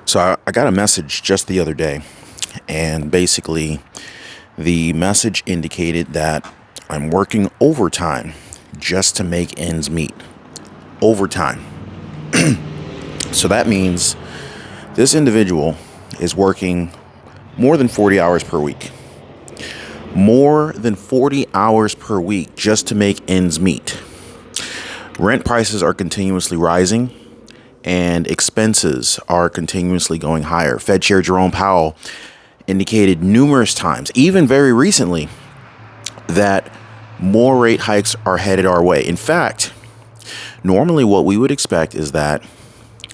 So I got a message just the other day, and basically the message indicated that I'm working overtime just to make ends meet. Overtime. So that means this individual is working more than 40 hours per week. More than 40 hours per week just to make ends meet. Rent prices are continuously rising, and expenses are continuously going higher. Fed Chair Jerome Powell indicated numerous times, even very recently, that more rate hikes are headed our way. In fact, normally what we would expect is that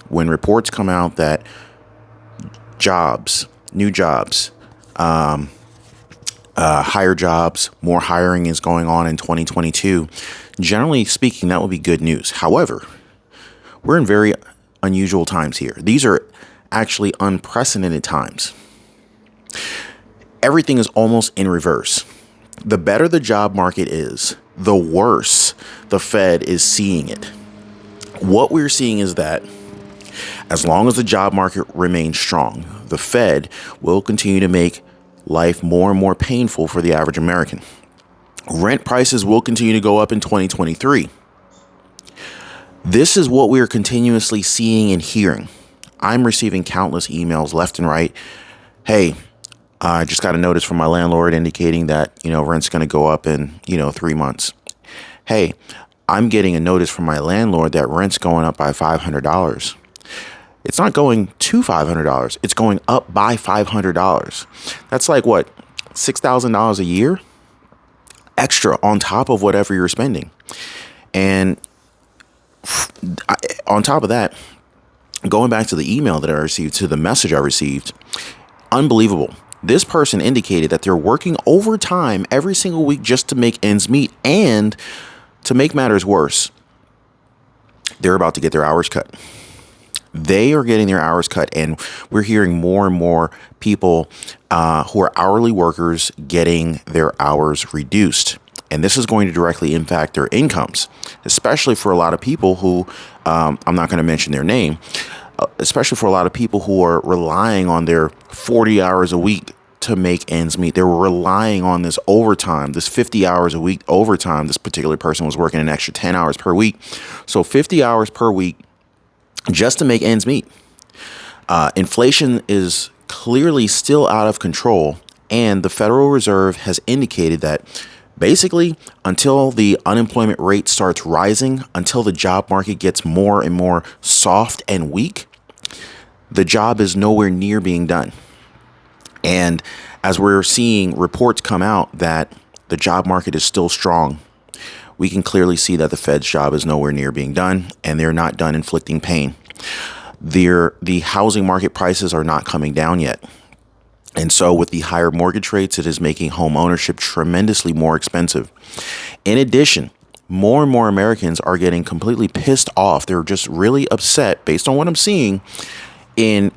when reports come out that new jobs, higher jobs, more hiring is going on in 2022, generally speaking, that would be good news. However, we're in very unusual times here. These are actually unprecedented times. Everything is almost in reverse. The better the job market is, the worse the Fed is seeing it. What we're seeing is that as long as the job market remains strong, the Fed will continue to make life more and more painful for the average American. Rent prices will continue to go up in 2023. This is what we're continuously seeing and hearing. I'm receiving countless emails left and right. Hey, I just got a notice from my landlord indicating that, rent's going to go up in, 3 months. Hey, I'm getting a notice from my landlord that rent's going up by $500. It's not going to $500. It's going up by $500. That's like what? $6,000 a year extra on top of whatever you're spending. And on top of that, going back to the email that I received, to the message I received, unbelievable. This person indicated that they're working overtime every single week just to make ends meet. And to make matters worse, they're about to get their hours cut. They are getting their hours cut, and we're hearing more and more people who are hourly workers getting their hours reduced. And this is going to directly impact their incomes, especially for a lot of people who, I'm not going to mention their name, especially for a lot of people who are relying on their 40 hours a week to make ends meet. They're relying on this overtime, this 50 hours a week overtime. This particular person was working an extra 10 hours per week. So 50 hours per week just to make ends meet. Inflation is clearly still out of control, and the Federal Reserve has indicated that basically until the unemployment rate starts rising, until the job market gets more and more soft and weak, the job is nowhere near being done. And as we're seeing reports come out that the job market is still strong, we can clearly see that the Fed's job is nowhere near being done, and they're not done inflicting pain. The housing market prices are not coming down yet. And so with the higher mortgage rates, it is making home ownership tremendously more expensive. In addition, more and more Americans are getting completely pissed off. They're just really upset, based on what I'm seeing, in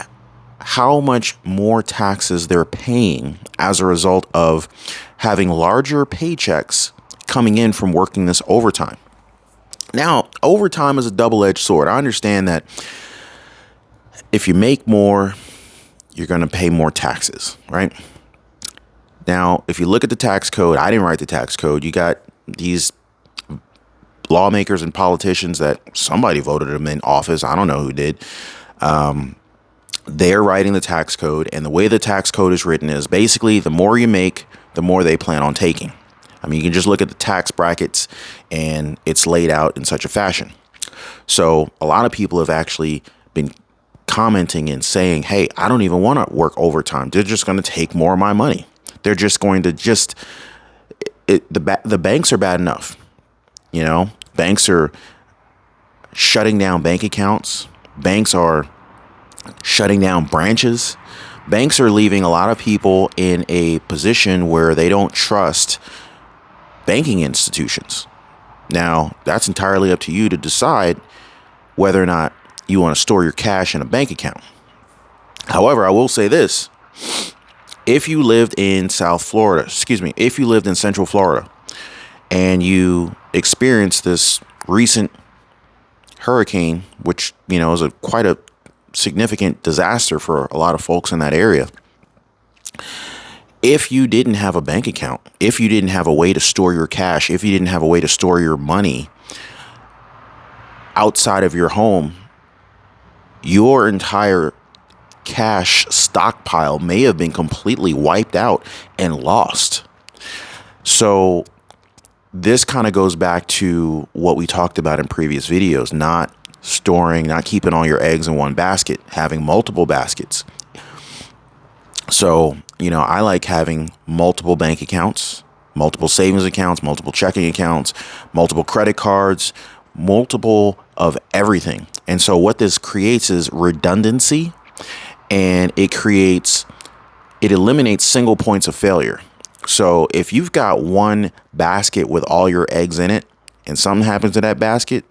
how much more taxes they're paying as a result of having larger paychecks coming in from working this overtime. Now, overtime is a double-edged sword. I understand that if you make more, you're going to pay more taxes, right? Now, if you look at the tax code, I didn't write the tax code. You got these lawmakers and politicians that somebody voted them in office. I don't know who did. They're writing the tax code, and the way the tax code is written is basically the more you make, the more they plan on taking. I mean, you can just look at the tax brackets, and it's laid out in such a fashion. So a lot of people have actually been commenting and saying, hey, I don't even want to work overtime. They're just going to take more of my money. They're just going to the banks are bad enough. Banks are shutting down bank accounts. Banks are shutting down branches. Banks are leaving a lot of people in a position where they don't trust banking institutions. Now, that's entirely up to you to decide whether or not you want to store your cash in a bank account. However, I will say this. If you lived in if you lived in Central Florida and you experienced this recent hurricane, which, is quite a significant disaster for a lot of folks in that area. If you didn't have a bank account, if you didn't have a way to store your cash, if you didn't have a way to store your money outside of your home, your entire cash stockpile may have been completely wiped out and lost. So this kind of goes back to what we talked about in previous videos, not keeping all your eggs in one basket, having multiple baskets. So, I like having multiple bank accounts, multiple savings accounts, multiple checking accounts, multiple credit cards, multiple of everything. And so what this creates is redundancy, and it eliminates single points of failure. So if you've got one basket with all your eggs in it and something happens to that basket,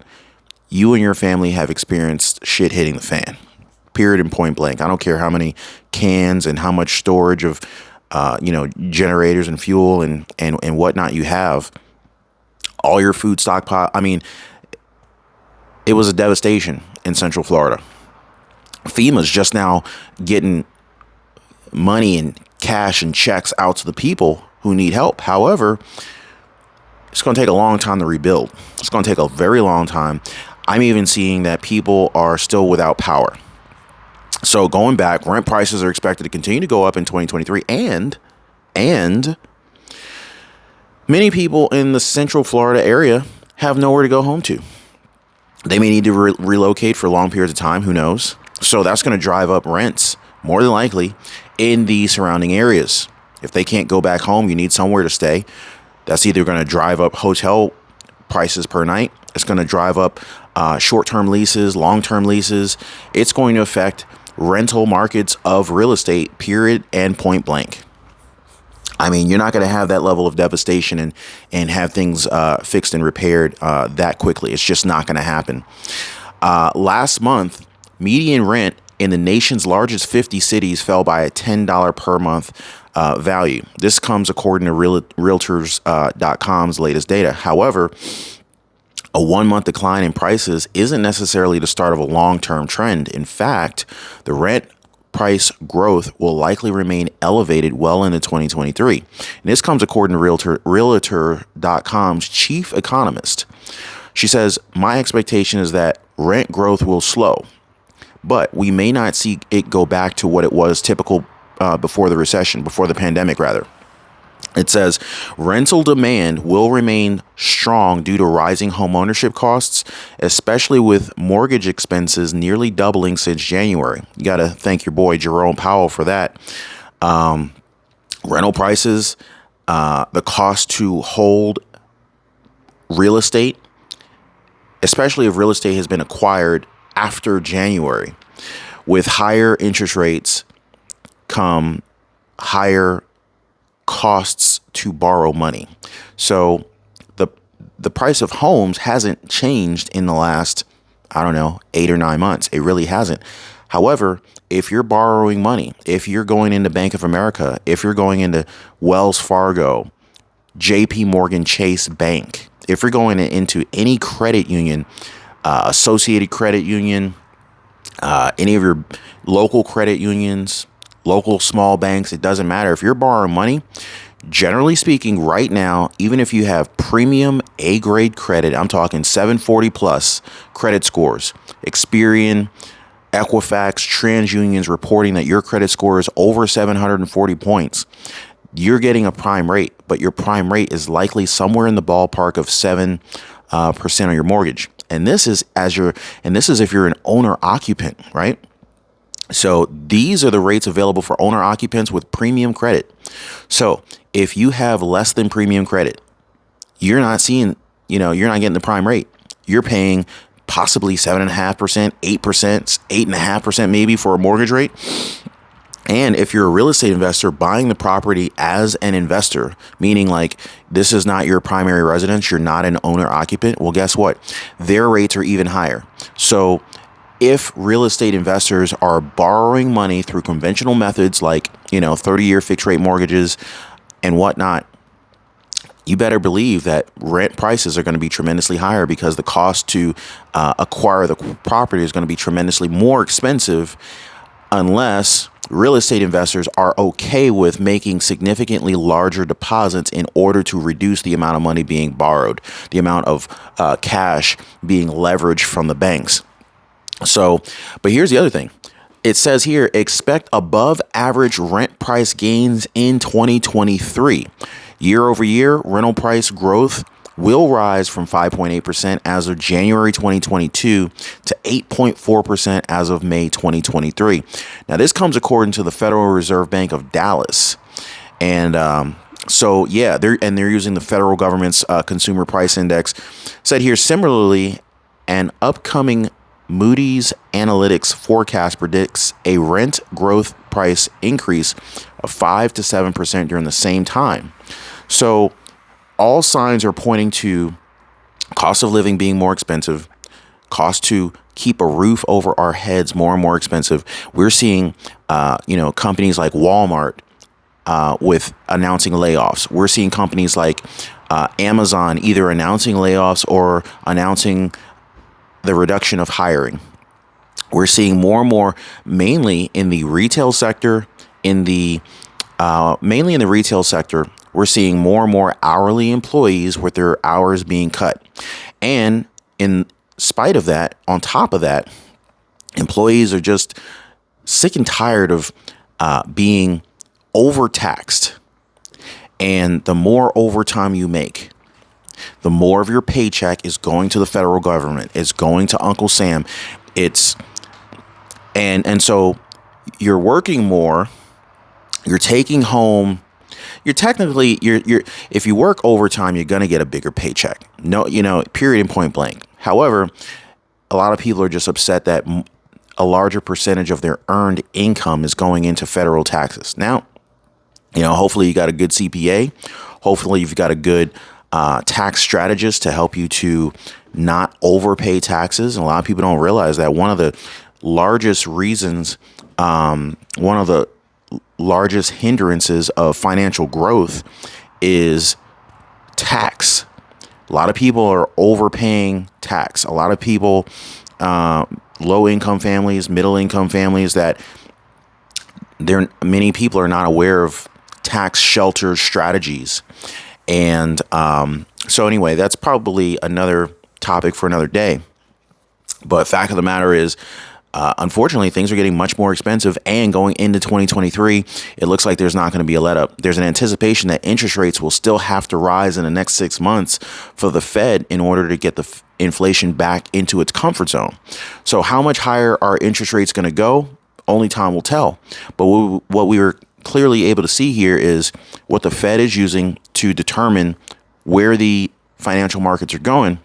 you and your family have experienced shit hitting the fan. Period and point blank. I don't care how many cans and how much storage of, generators and fuel and whatnot you have. All your food stockpile. I mean, it was a devastation in Central Florida. FEMA's just now getting money and cash and checks out to the people who need help. However, it's going to take a long time to rebuild. It's going to take a very long time. I'm even seeing that people are still without power. So going back, rent prices are expected to continue to go up in 2023, and many people in the Central Florida area have nowhere to go home to. They may need to relocate for long periods of time. Who knows? So that's going to drive up rents, more than likely, in the surrounding areas. If they can't go back home, you need somewhere to stay. That's either going to drive up hotel prices per night. It's going to drive up short-term leases, long-term leases. It's going to affect rental markets of real estate, period, and point blank. I mean, you're not going to have that level of devastation and have things fixed and repaired that quickly. It's just not going to happen. Last month, median rent in the nation's largest 50 cities fell by a $10 per month value. This comes according to Realtors.com's latest data. However, a 1 month decline in prices isn't necessarily the start of a long-term trend. In fact, the rent price growth will likely remain elevated well into 2023. And this comes according to Realtor.com's chief economist. She says, "My expectation is that rent growth will slow, but we may not see it go back to what it was typical before the pandemic rather. It says rental demand will remain strong due to rising home ownership costs, especially with mortgage expenses nearly doubling since January." You got to thank your boy Jerome Powell for that. Rental prices, the cost to hold real estate, especially if real estate has been acquired after January. With higher interest rates come higher costs to borrow money. So the price of homes hasn't changed in the last, 8 or 9 months. It really hasn't. However, if you're borrowing money, if you're going into Bank of America, if you're going into Wells Fargo, JP Morgan Chase Bank, if you're going into any credit union, Associated Credit Union, any of your local credit unions, local small banks, it doesn't matter. If you're borrowing money, generally speaking, right now, even if you have premium A-grade credit, I'm talking 740 plus credit scores, Experian, Equifax, TransUnion's reporting that your credit score is over 740 points, you're getting a prime rate, but your prime rate is likely somewhere in the ballpark of 7% on your mortgage. And this is if you're an owner occupant, right? So these are the rates available for owner occupants with premium credit. So if you have less than premium credit, you're not getting the prime rate. You're paying possibly 7.5%, 8%, 8.5% maybe for a mortgage rate. And if you're a real estate investor buying the property as an investor, meaning like this is not your primary residence, you're not an owner occupant, well, guess what? Their rates are even higher. So if real estate investors are borrowing money through conventional methods like, 30-year fixed rate mortgages and whatnot, you better believe that rent prices are going to be tremendously higher because the cost to acquire the property is going to be tremendously more expensive unless real estate investors are okay with making significantly larger deposits in order to reduce the amount of money being borrowed, the amount of cash being leveraged from the banks. So, but here's the other thing. It says here, expect above average rent price gains in 2023. Year over year, rental price growth will rise from 5.8% as of January 2022 to 8.4% as of May 2023. Now, this comes according to the Federal Reserve Bank of Dallas. And so, yeah, they're using the federal government's consumer price index. Said here, similarly, an upcoming Moody's Analytics forecast predicts a rent growth price increase of 5 to 7% during the same time. So all signs are pointing to cost of living being more expensive, cost to keep a roof over our heads more and more expensive. We're seeing, companies like Walmart with announcing layoffs. We're seeing companies like Amazon either announcing layoffs or announcing the reduction of hiring. We're seeing more and more, mainly in the retail sector, we're seeing more and more hourly employees with their hours being cut. And in spite of that, on top of that, employees are just sick and tired of being overtaxed. And the more overtime you make, the more of your paycheck is going to the federal government. It's going to Uncle Sam. And so you're working more. You're taking home. You're if you work overtime, you're going to get a bigger paycheck. No, period and point blank. However, a lot of people are just upset that a larger percentage of their earned income is going into federal taxes. Now, hopefully you got a good CPA. Hopefully you've got a good tax strategist to help you to not overpay taxes. And a lot of people don't realize that one of the largest reasons, one of the largest hindrances of financial growth is tax. A lot of people are overpaying tax. A lot of people, low income families, middle income families, that many people are not aware of tax shelter strategies. And so anyway, that's probably another topic for another day. But fact of the matter is, unfortunately, things are getting much more expensive, and going into 2023, it looks like there's not going to be a let up. There's an anticipation that interest rates will still have to rise in the next 6 months for the Fed in order to get the inflation back into its comfort zone. So how much higher are interest rates going to go? Only time will tell. But what we were clearly able to see here is what the Fed is using to determine where the financial markets are going.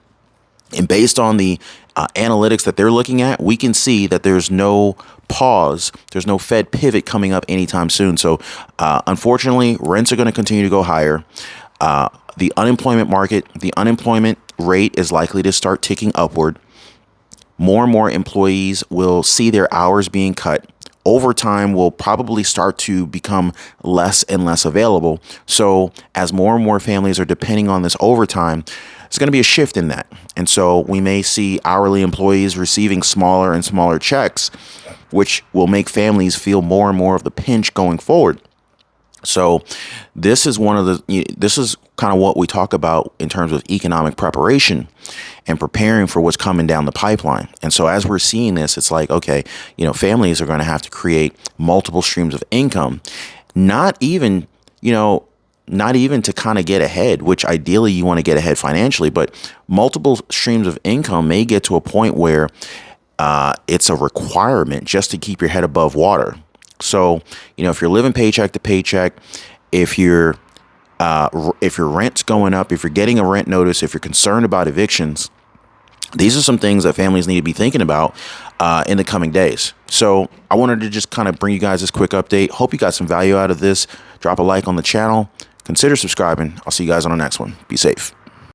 And based on the analytics that they're looking at, we can see that there's no pause. There's no Fed pivot coming up anytime soon. So unfortunately, rents are going to continue to go higher. The unemployment rate is likely to start ticking upward. More and more employees will see their hours being cut. Overtime will probably start to become less and less available. So as more and more families are depending on this overtime, there's going to be a shift in that. And so we may see hourly employees receiving smaller and smaller checks, which will make families feel more and more of the pinch going forward. So this is kind of what we talk about in terms of economic preparation and preparing for what's coming down the pipeline. And so as we're seeing this, it's like, okay, families are going to have to create multiple streams of income, not even to kind of get ahead, which ideally you want to get ahead financially, but multiple streams of income may get to a point where it's a requirement just to keep your head above water. So, if you're living paycheck to paycheck, if your rent's going up, if you're getting a rent notice, if you're concerned about evictions, these are some things that families need to be thinking about in the coming days. So I wanted to just kind of bring you guys this quick update. Hope you got some value out of this. Drop a like on the channel. Consider subscribing. I'll see you guys on the next one. Be safe.